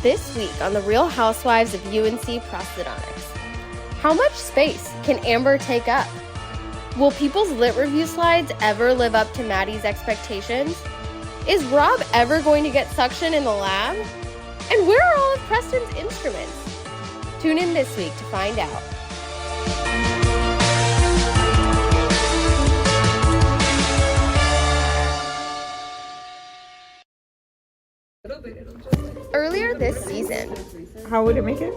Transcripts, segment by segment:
This week on The Real Housewives of UNC Prosth. How much space can Amber take up? Will people's lit review slides ever live up to Maddie's expectations? Is Rob ever going to get suction in the lab? And where are all of Preston's instruments? Tune in this week to find out. Earlier this season. How would it make it?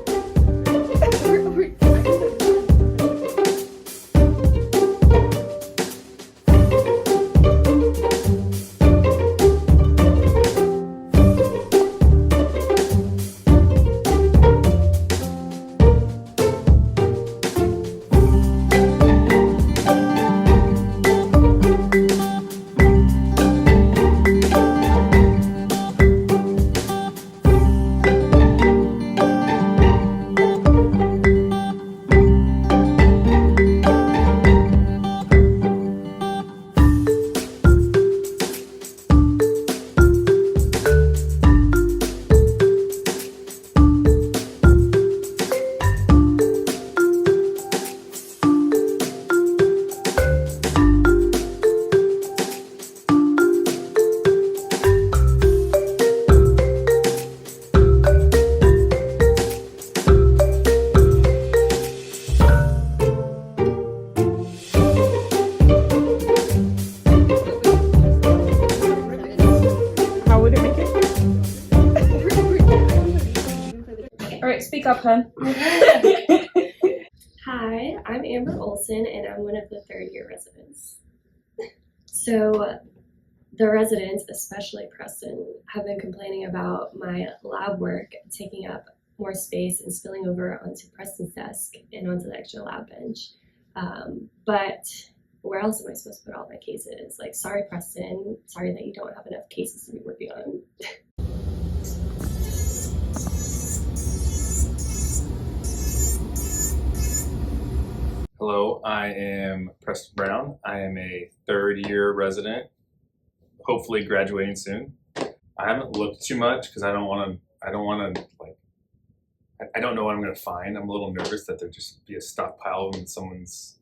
Speak up, hun. Hi, I'm Amber Olson, and I'm one of the third-year residents. So the residents, especially Preston, have been complaining about my lab work taking up more space and spilling over onto Preston's desk and onto the extra lab bench. But where else am I supposed to put all my cases? Like, sorry, Preston, sorry that you don't have enough cases to be working on. Hello, I am Preston Brown. I am a third-year resident, hopefully graduating soon. I haven't looked too much because I don't know what I'm going to find. I'm a little nervous that there'll just be a stockpile in someone's,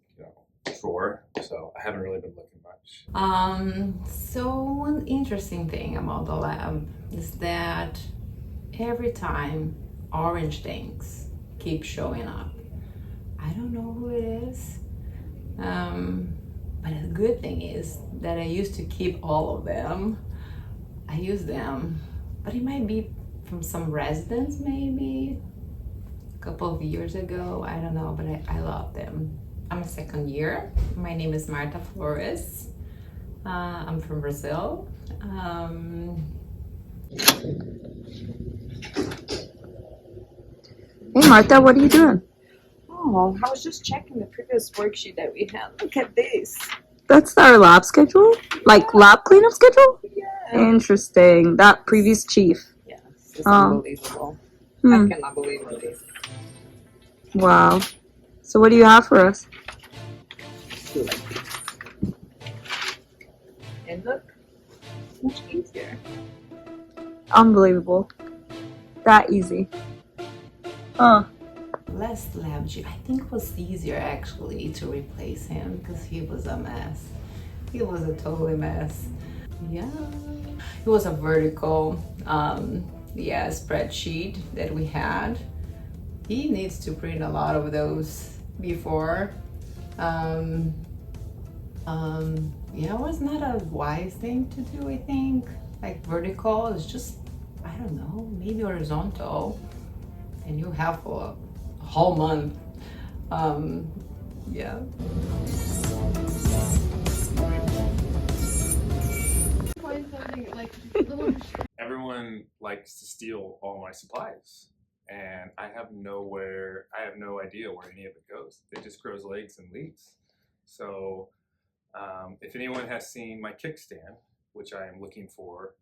drawer. So I haven't really been looking much. So one interesting thing about the lab is that every time orange things keep showing up. I don't know who it is, but the good thing is that I used to keep all of them. I use them, but it might be from some residents maybe a couple of years ago. I don't know, but I love them. I'm a second year. My name is Marta Flores. I'm from Brazil. Hey Martha, what are you doing? Oh, I was just checking the previous worksheet that we had. Look at this. That's our lab schedule? Like lab cleanup schedule? Yeah. Interesting. That previous chief. Yes, it's unbelievable. I cannot believe this. Wow. So what do you have for us? Do like this. And look, it's much easier. Unbelievable. That easy. Last lab chief, I think it was easier actually to replace him because he was a mess. He was a total mess. Yeah, it was a vertical spreadsheet that we had. He needs to print a lot of those before. It was not a wise thing to do, I think. Like vertical is just, I don't know, maybe horizontal, and you have a whole month. Everyone likes to steal all my supplies, and I have no idea where any of it goes. It just grows legs and leaves. So if anyone has seen my kickstand, which I am looking for,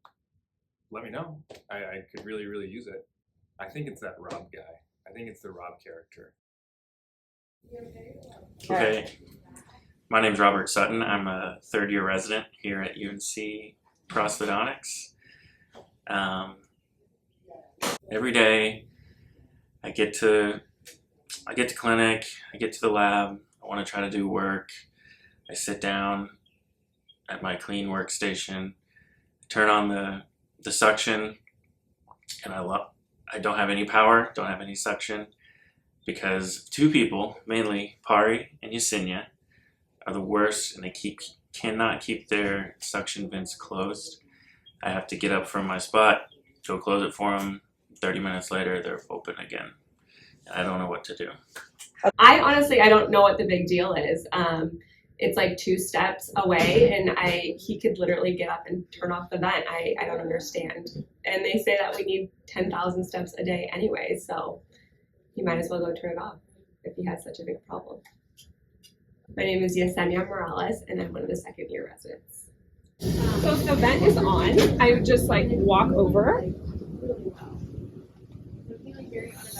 let me know. I could really, really use it. I think it's that Rob guy. I think it's the Rob character. Okay, my name's Robert Sutton. I'm a third-year resident here at UNC Prosth. every day I get to clinic, I get to the lab, I want to try to do work. I sit down at my clean workstation, turn on the suction, and I don't have any power, don't have any suction, because two people, mainly Pari and Yesenia, are the worst, and they cannot keep their suction vents closed. I have to get up from my spot, go close it for them. 30 minutes later, they're open again. I don't know what to do. I honestly don't know what the big deal is. It's like 2 steps away, and he could literally get up and turn off the vent. I don't understand. And they say that we need 10,000 steps a day anyway, so he might as well go turn it off if he has such a big problem. My name is Yesenia Morales, and I'm one of the 2nd-year residents. So if the vent is on, I would just like walk over,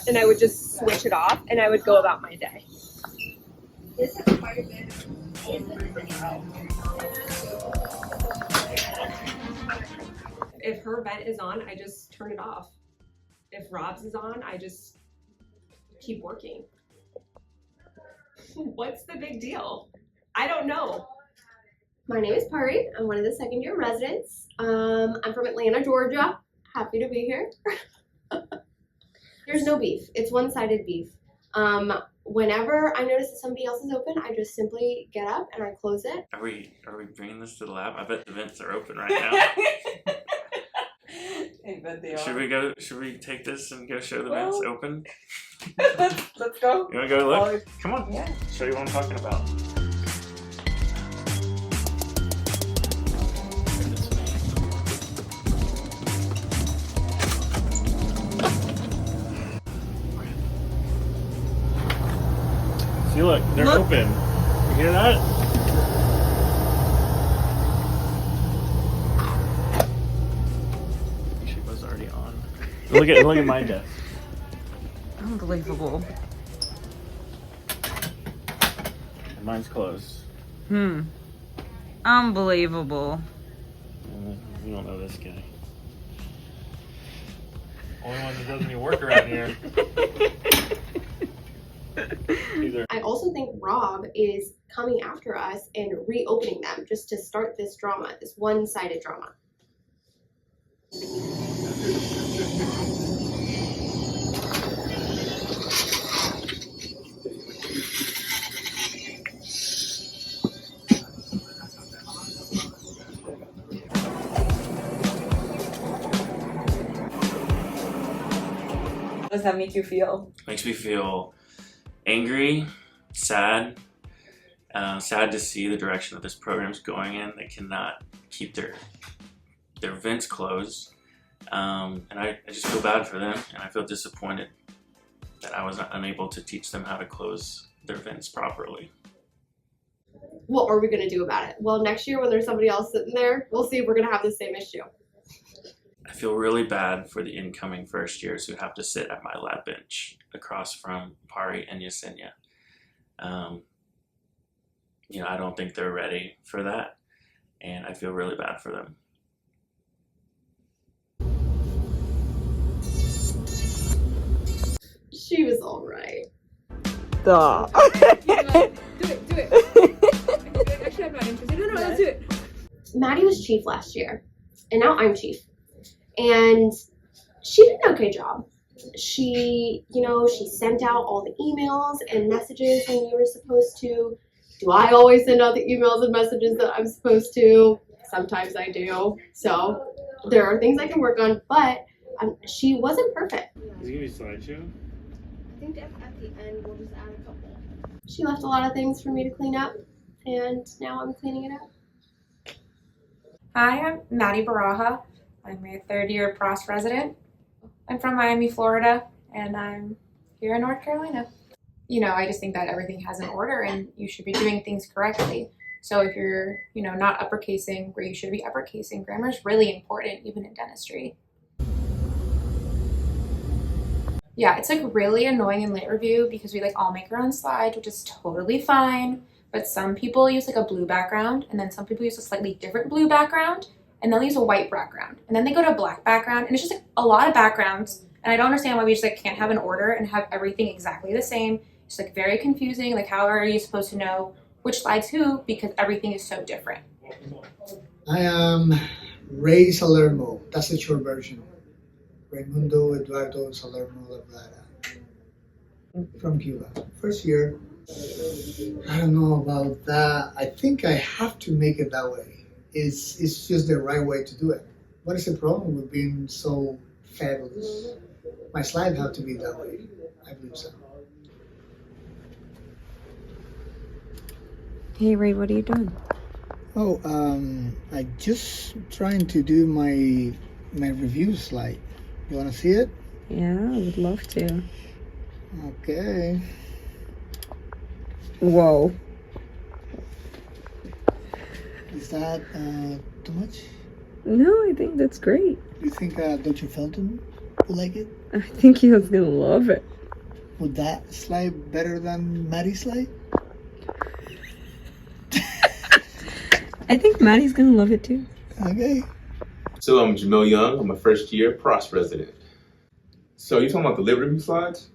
and I would just switch it off, and I would go about my day. If her vent is on, I just turn it off. If Rob's is on, I just keep working. What's the big deal? I don't know. My name is Pari. I'm one of the 2nd-year residents. I'm from Atlanta, Georgia. Happy to be here. There's no beef. It's one-sided beef. Whenever I notice that somebody else is open, I just simply get up and I close it. Are we bringing this to the lab? I bet the vents are open right now. I bet they are. Should we take this and go show the vents open? Let's go. You wanna go look? Come on. Yeah. Show you what I'm talking about. See, look, they're open. You hear that? She was already on. Look at my desk. Unbelievable. And mine's closed. Unbelievable. You don't know this guy. Only one that does any work around here. I also think Rob is coming after us and reopening them just to start this drama, this one-sided drama. How does that make you feel? Makes me feel angry, sad. Sad to see the direction that this program's going in. They cannot keep their vents closed. And I just feel bad for them, and I feel disappointed that I was unable to teach them how to close their vents properly. What are we going to do about it? Well, next year when there's somebody else sitting there, we'll see if we're going to have the same issue. I feel really bad for the incoming first years who have to sit at my lab bench across from Pari and Yesenia. I don't think they're ready for that, and I feel really bad for them. She was all right. Stop. Do it. Actually, I'm not interested. No, let's do it. Maddie was chief last year, and now I'm chief. And she did an okay job. She sent out all the emails and messages when we were supposed to. Do I always send out the emails and messages that I'm supposed to? Sometimes I do. So there are things I can work on, but she wasn't perfect. Is it gonna be slideshow? I think at the end we'll just add a couple. She left a lot of things for me to clean up, and now I'm cleaning it up. Hi, I'm Maddie Baraja. I'm a 3rd-year Prosth resident. I'm from Miami, Florida, and I'm here in North Carolina. I just think that everything has an order and you should be doing things correctly. So if you're, not uppercasing where you should be uppercasing, grammar is really important, even in dentistry. Yeah, it's like really annoying in lit review because we all make our own slides, which is totally fine. But some people use a blue background, and then some people use a slightly different blue background, and they'll use a white background. And then they go to a black background, and it's just a lot of backgrounds. And And I don't understand why we just like can't have an order and have everything exactly the same. It's like very confusing. Like how are you supposed to know which slide's who because everything is so different? I am Ray Salermo. That's the short version. Raimundo Eduardo Salermo Labrada. From Cuba. First year. I don't know about that. I think I have to make it that way. It's just the right way to do it. What is the problem with being so fabulous? My slide have to be that way. I believe so. Hey Ray, what are you doing? Oh, I just trying to do my review slide. You wanna see it? Yeah, I would love to. Okay. Whoa. Is that too much? No, I think that's great. You think Dr. Felton would like it? I think he was gonna love it. Would that slide better than Maddie's slide? I think Maddie's gonna love it too. Okay. So I'm Jamil Young. I'm a first year Prosth resident. So you talking about the lit review slides?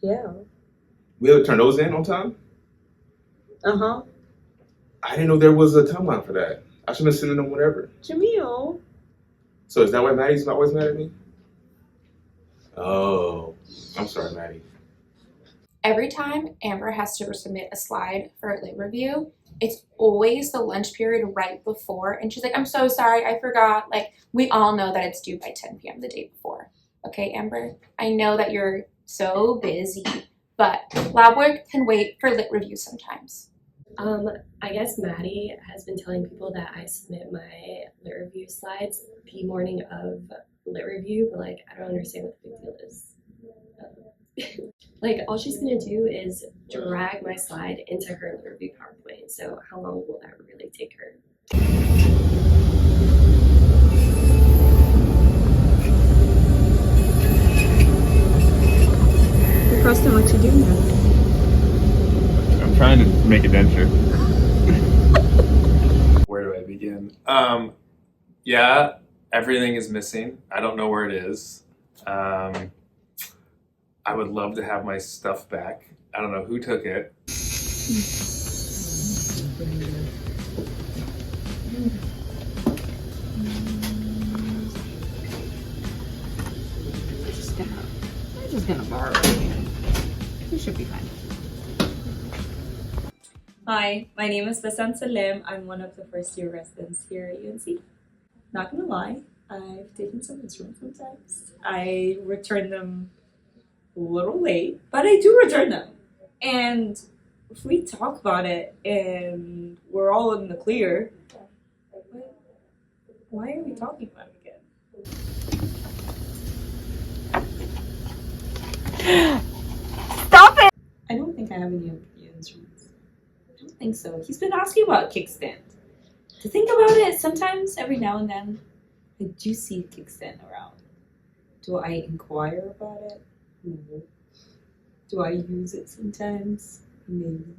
Yeah. We have to turn those in on time? Uh-huh. I didn't know there was a timeline for that. I should have been sending them whatever. Jamil. So is that why Maddie's not always mad at me? Oh, I'm sorry, Maddie. Every time Amber has to submit a slide for a lit review, it's always the lunch period right before. And she's like, I'm so sorry, I forgot. Like, we all know that it's due by 10 p.m. the day before. Okay, Amber, I know that you're so busy, but lab work can wait for lit review sometimes. I guess Maddie has been telling people that I submit my lit review slides the morning of lit review, but like I don't understand what the big deal is. Like all she's gonna do is drag my slide into her lit review PowerPoint. So how long will that really take her? Preston, what you doing now? I'm trying to make a denture. Where do I begin? Yeah, everything is missing. I don't know where it is. I would love to have my stuff back. I don't know who took it. I'm just gonna borrow it again. We should be fine. Hi, my name is Basan Salim. I'm one of the first year residents here at UNC. Not gonna lie, I've taken some instruments sometimes. I return them a little late, but I do return them. And if we talk about it and we're all in the clear, why are we talking about it again? Stop it! I don't think I have any of the instruments. I don't think so. He's been asking about a kickstand. To think about it, sometimes every now and then, I do see a kickstand around. Do I inquire about it? No. Do I use it sometimes? Maybe.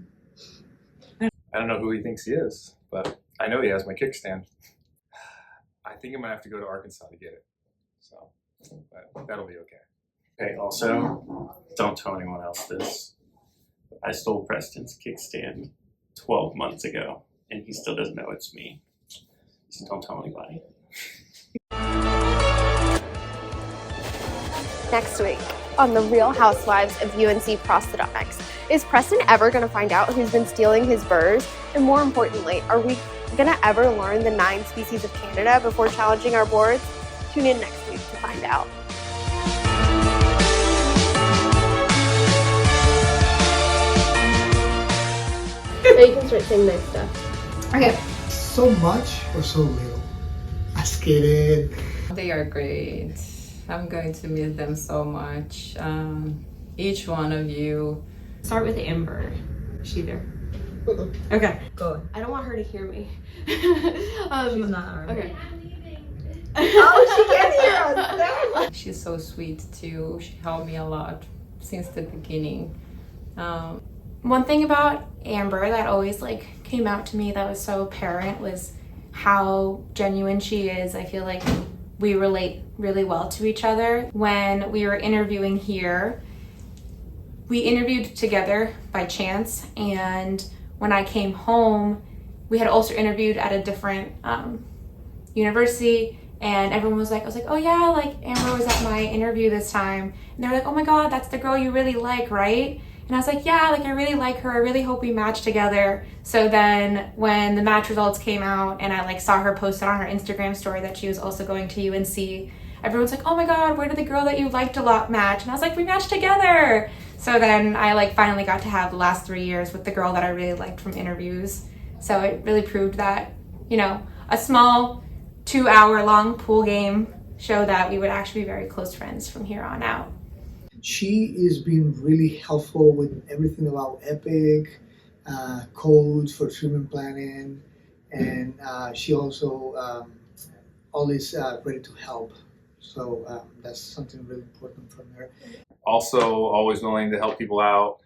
I don't know who he thinks he is, but I know he has my kickstand. I think I'm gonna have to go to Arkansas to get it. So that'll be okay. Okay, also, don't tell anyone else this. I stole Preston's kickstand 12 months ago, and he still doesn't know it's me. So don't tell anybody. Next week on The Real Housewives of UNC Prosthodontics. Is Preston ever going to find out who's been stealing his burrs? And more importantly, are we going to ever learn the 9 species of Canada before challenging our boards? Tune in next week to find out. Now you can start saying nice stuff. Okay. So much or so little? Ask it. They are great. I'm going to miss them so much. Each one of you. Start with Amber. Is she there? Okay, go. I don't want her to hear me. She's not already. Okay. Oh, she can hear us. She's so sweet too. She helped me a lot since the beginning. One thing about Amber that always came out to me that was so apparent was how genuine she is. I feel like we relate really well to each other. When we were interviewing here, we interviewed together by chance, and when I came home, we had also interviewed at a different university, and everyone was like, I was like, oh yeah, like Amber was at my interview this time. And they were like, oh my God, that's the girl you really like, right? And I was like, yeah, like I really like her. I really hope we match together. So then when the match results came out and I like saw her post it on her Instagram story that she was also going to UNC, everyone's like, oh my God, where did the girl that you liked a lot match? And I was like, we matched together. So then I like finally got to have the last 3 years with the girl that I really liked from interviews. So it really proved that, you know, a small 2-hour long pool game showed that we would actually be very close friends from here on out. She is being really helpful with everything about Epic, codes for treatment planning, and she also always ready to help. So that's something really important from her. Also, always willing to help people out.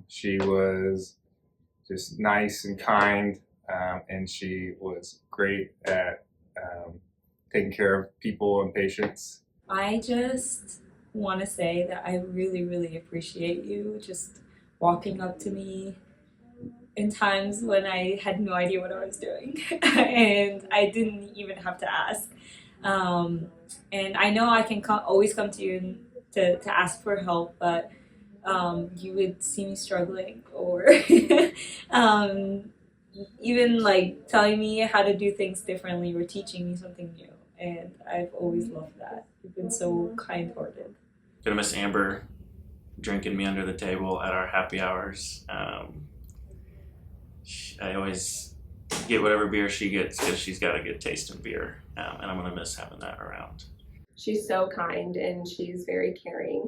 She was just nice and kind, and she was great at taking care of people and patients. I just want to say that I really, really appreciate you just walking up to me in times when I had no idea what I was doing and I didn't even have to ask. And I know I can always come to you to ask for help, but you would see me struggling or even like telling me how to do things differently or teaching me something new. And I've always loved that. You've been so kind-hearted. Gonna miss Amber drinking me under the table at our happy hours. I always get whatever beer she gets because she's got a good taste in beer, and I'm gonna miss having that around. She's so kind and she's very caring.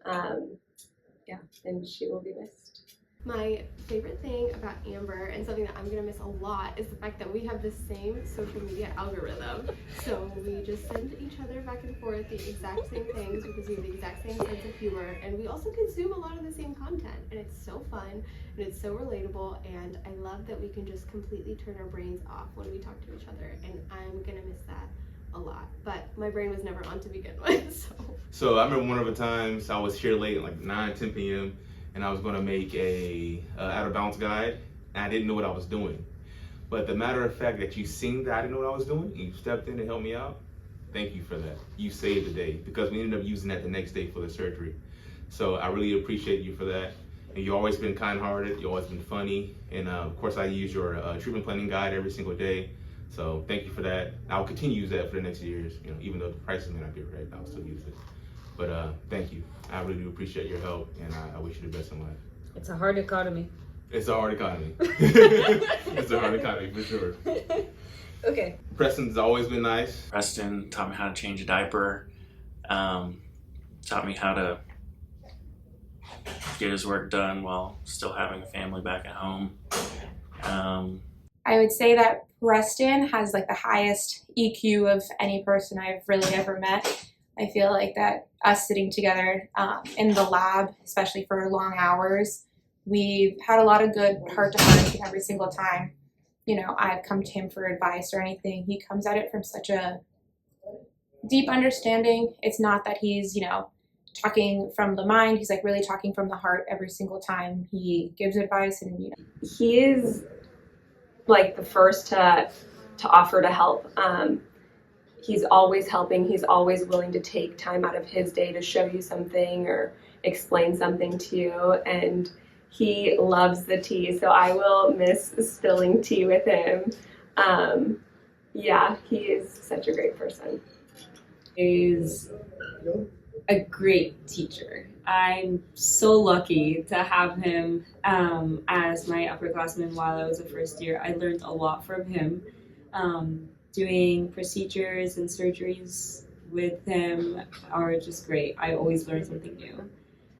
Yeah, and she will be missed. My favorite thing about Amber, and something that I'm gonna miss a lot, is the fact that we have the same social media algorithm. So we just send each other back and forth the exact same things because we have the exact same sense of humor, and we also consume a lot of the same content, and it's so fun and it's so relatable, and I love that we can just completely turn our brains off when we talk to each other, and I'm gonna miss that a lot. But my brain was never on to begin with. So I remember one of the times I was here late, like 9-10 p.m. and I was going to make a out of bounds guide, and I didn't know what I was doing. But the matter of fact that you seen that I didn't know what I was doing, and you stepped in to help me out, thank you for that. You saved the day, because we ended up using that the next day for the surgery. So I really appreciate you for that. And you've always been kind-hearted, you've always been funny, and of course I use your treatment planning guide every single day. So thank you for that. I'll continue to use that for the next years, you know, even though the prices may not be right, I'll still use it. But thank you. I really do appreciate your help, and I wish you the best in life. It's a hard economy. It's a hard economy. It's a hard economy, for sure. Okay. Preston's always been nice. Preston taught me how to change a diaper, taught me how to get his work done while still having a family back at home. I would say that Preston has like the highest EQ of any person I've really ever met. I feel like that us sitting together in the lab, especially for long hours, we've had a lot of good heart-to-hearts every single time. You know, I've come to him for advice or anything. He comes at it from such a deep understanding. It's not that he's, you know, talking from the mind. He's like really talking from the heart every single time he gives advice. And, you know, He is like the first to offer to help. He's always helping. He's always willing to take time out of his day to show you something or explain something to you. And he loves the tea, so I will miss spilling tea with him. Yeah, he is such a great person. He's a great teacher. I'm so lucky to have him as my upperclassman while I was a first year. I learned a lot from him. Doing procedures and surgeries with him are just great. I always learn something new.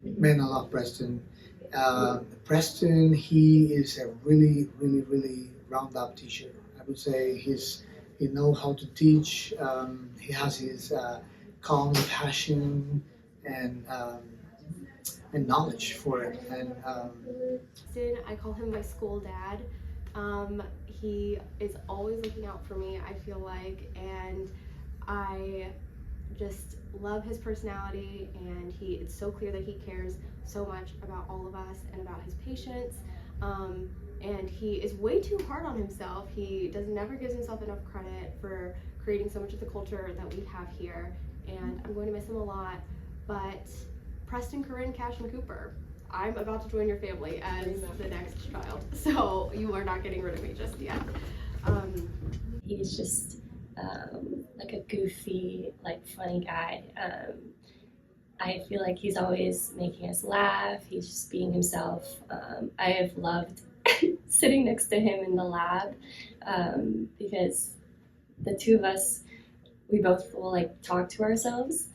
Man, I love Preston. Preston, he is a really, really, really round-up teacher. I would say he knows how to teach. He has his calm passion and knowledge for it. And I call him my school dad. He is always looking out for me, I feel like, and I just love his personality, and it's so clear that he cares so much about all of us and about his patients. And he is way too hard on himself. He never gives himself enough credit for creating so much of the culture that we have here, and I'm going to miss him a lot. But Preston, Corinne, Cash, and Cooper, I'm about to join your family as the next child, so you are not getting rid of me just yet. He's just like a goofy, like funny guy. I feel like he's always making us laugh. He's just being himself. I have loved sitting next to him in the lab because the two of us, we both will like talk to ourselves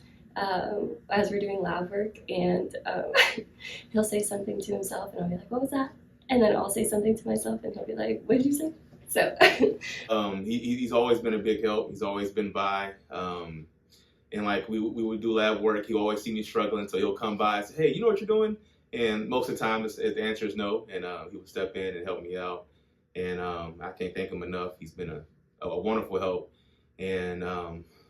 as we're doing lab work, and he'll say something to himself and I'll be like, what was that? And then I'll say something to myself and he'll be like, what did you say? So he's always been a big help. He's always been by. And like we would do lab work, he'll always see me struggling, so he'll come by and say, hey, you know what you're doing? And most of the time the answer is no, and he would step in and help me out. And I can't thank him enough. He's been a wonderful help. And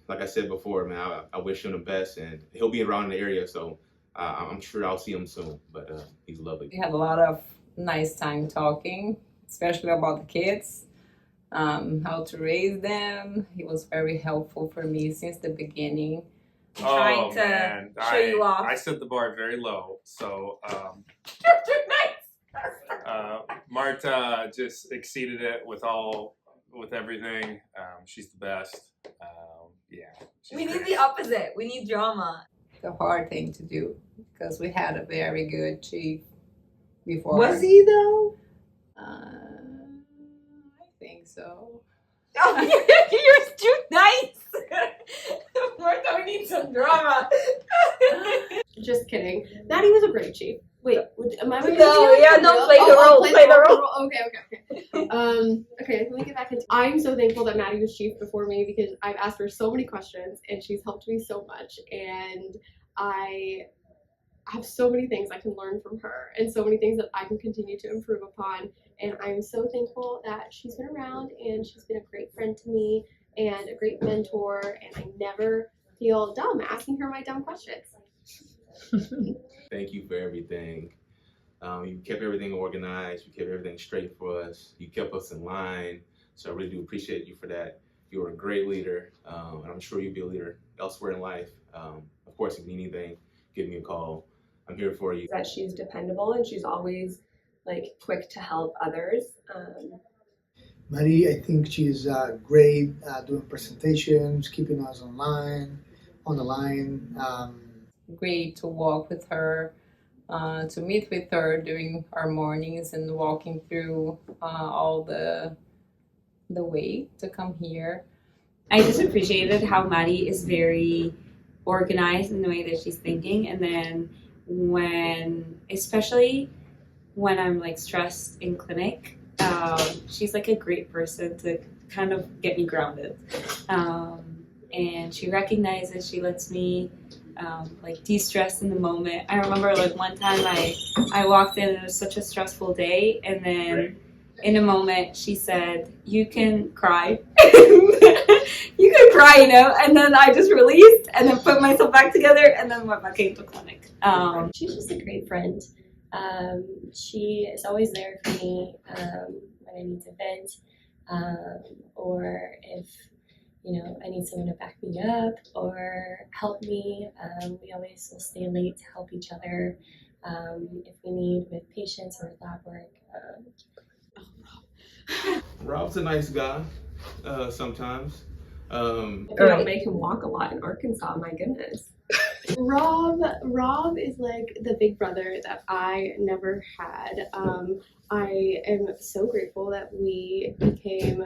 like I said before, man, I wish him the best, and he'll be around in the area, so I'm sure I'll see him soon. But he's lovely. We had a lot of nice time talking, especially about the kids, how to raise them. He was very helpful for me since the beginning. Oh man, I set the bar very low. So Marta just exceeded it with everything. She's the best. We need the opposite. We need drama. It's a hard thing to do because we had a very good chief before. Was he though? I think so. Oh, you're too nice. Martha, we need some drama. Just kidding. Maddie was a great chief. Wait, am I? No, yeah, no, play the role. Play the role. Okay. Okay, let me get back into. I'm so thankful that Maddie was chief before me because I've asked her so many questions and she's helped me so much, and I have so many things I can learn from her and so many things that I can continue to improve upon. And I'm so thankful that she's been around and she's been a great friend to me and a great mentor, and I never feel dumb asking her my dumb questions. Thank you for everything. You kept everything organized. You kept everything straight for us. You kept us in line. So I really do appreciate you for that. You were a great leader, and I'm sure you'll be a leader elsewhere in life. Of course, if you need anything, give me a call. I'm here for you. That she's dependable and she's always like quick to help others. Marie, I think she's great doing presentations, keeping us on the line. Great to walk with her, to meet with her during our mornings and walking through all the way to come here. I just appreciated how Maddie is very organized in the way that she's thinking, and then especially when I'm like stressed in clinic, she's like a great person to kind of get me grounded. And she recognizes, she lets me like de-stress in the moment. I remember like one time I walked in and it was such a stressful day, and then in a moment she said, you can cry. You can cry, you know, and then I just released and then put myself back together and then went back into clinic. She's just a great friend. She is always there for me when I need to vent, or if I need someone to back me up or help me. We always will stay late to help each other if we need with patients or lab work. Rob's a nice guy sometimes. Don't make him walk a lot in Arkansas, my goodness. Rob is like the big brother that I never had. I am so grateful that we became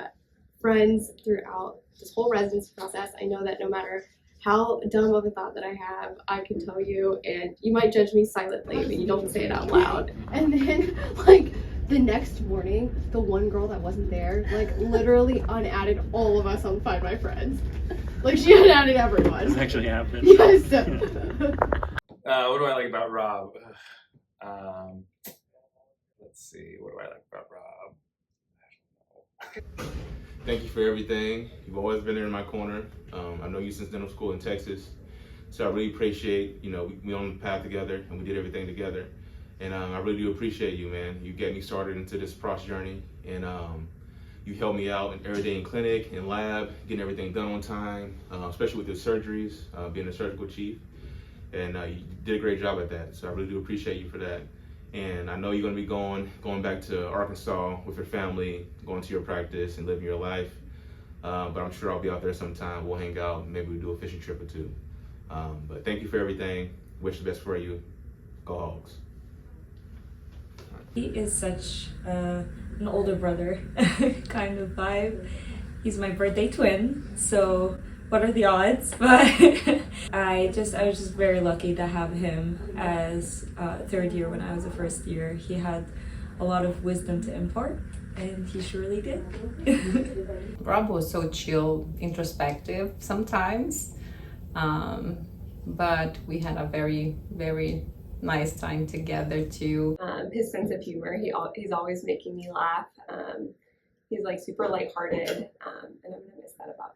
friends throughout this whole residency process. I know that no matter how dumb of a thought that I have, I can tell you, and you might judge me silently, but you don't say it out loud. And then, like, the next morning, the one girl that wasn't there, like, literally unadded all of us on Find My Friends. Like, she unadded everyone. This actually happened. Yes. What do I like about Rob? Let's see. What do I like about Rob? Thank you for everything. You've always been there in my corner. I know you since dental school in Texas, so I really appreciate, you know, we on the path together and we did everything together. And I really do appreciate you, man. You get me started into this Prosth journey, and you helped me out every day in clinic, in lab, getting everything done on time, especially with the surgeries, being a surgical chief. And you did a great job at that, so I really do appreciate you for that. And I know you're gonna be going back to Arkansas with your family, going to your practice and living your life. But I'm sure I'll be out there sometime. We'll hang out, maybe we'll do a fishing trip or two. But thank you for everything. Wish the best for you. Go Hogs. He is such an older brother kind of vibe. He's my birthday twin, so what are the odds? But I was just very lucky to have him as third year when I was a first year. He had a lot of wisdom to impart, and he surely did. Rob was so chill, introspective sometimes, but we had a very, very nice time together too. His sense of humor, he's always making me laugh. He's like super lighthearted, and I'm gonna miss that about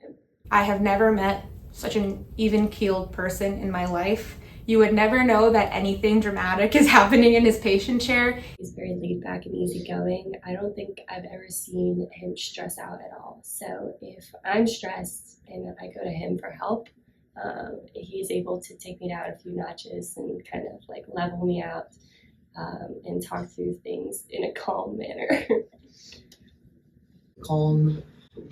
him. I have never met such an even-keeled person in my life. You would never know that anything dramatic is happening in his patient chair. He's very laid back and easygoing. I don't think I've ever seen him stress out at all. So if I'm stressed and I go to him for help, he's able to take me down a few notches and kind of like level me out and talk through things in a calm manner. Calm,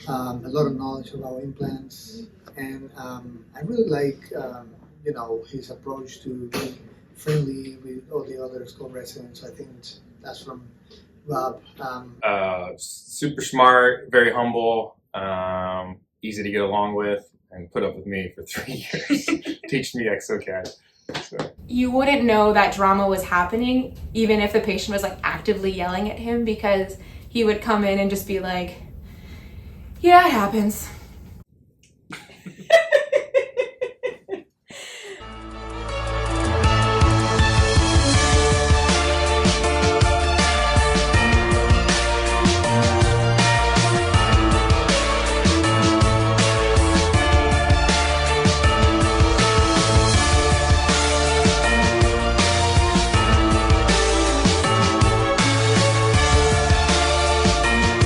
a lot of knowledge about implants, and I really like his approach to being friendly with all the other school residents. I think that's from Rob. Super smart, very humble, easy to get along with, and put up with me for 3 years. Teach me exocad. So. You wouldn't know that drama was happening even if the patient was like actively yelling at him, because he would come in and just be like, yeah, it happens.